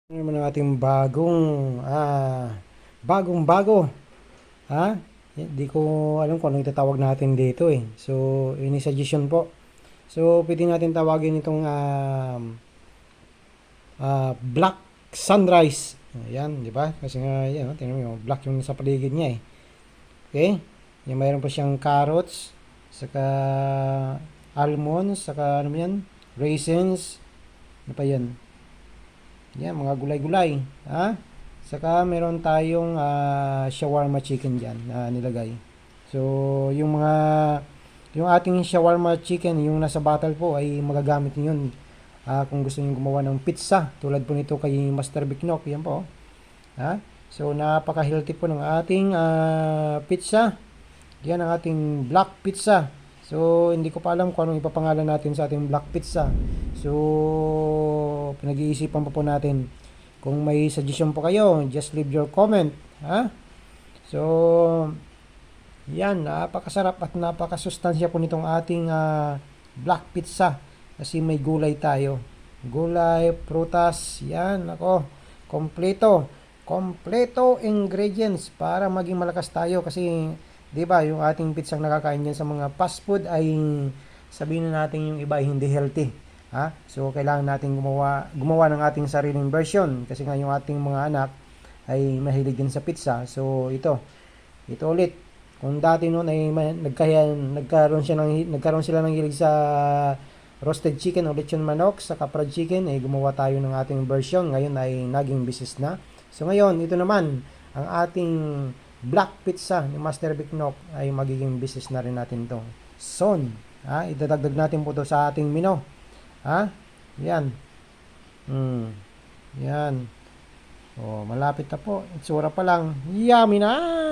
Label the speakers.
Speaker 1: Ano naman ang ating bagong bago, ha? Hindi ko alam kung anong itatawag natin dito eh. So, ini suggestion po. So, pwede natin tawagin itong black sunrise. Ayan, di ba? Kasi nga, yan, tingnan mo yung black yung sa paligid niya eh. Okay? Yung mayroon pa siyang carrots, saka almonds, saka ano yan? Raisins. Ano pa yan? Yan, mga gulay-gulay. Ha? Saka meron tayong shawarma chicken dyan na nilagay. So, yung ating shawarma chicken, yung nasa bottle po ay magagamit niyo yun. Kung gusto niyo gumawa ng pizza, tulad po nito kay Master Biknok, yan po. Ha? So, napaka-healthy po ng ating pizza. Yan ang ating black pizza. So, hindi ko pa alam kung anong ipapangalan natin sa ating black pizza. So, pinag-iisipan pa po natin. Kung may suggestion po kayo, just leave your comment. Ha? So, yan, napakasarap at napakasustansya po nitong ating black pizza. Kasi may gulay tayo. Gulay, prutas, yan, ako, kompleto. Kompleto ingredients para maging malakas tayo kasi 'di ba, yung ating pizzang nakakain diyan sa mga fast food ay sabihin na natin yung iba ay hindi healthy. Ha? So kailangan natin gumawa ng ating sariling version kasi nga yung ating mga anak ay mahilig din sa pizza. So ito ulit. Kung dati noon ay nagkaroon sila ng hilig sa roasted chicken o lechon manok sa fried chicken, ay gumawa tayo ng ating version. Ngayon ay naging business na. So ngayon, ito naman, ang ating black pizza ni Master Biknok ay magiging business na rin natin to. Soon, idadagdag natin po to sa ating menu. Ha? Yan. Yan. Oh, malapit na po. Itsura pa lang. Yummy na!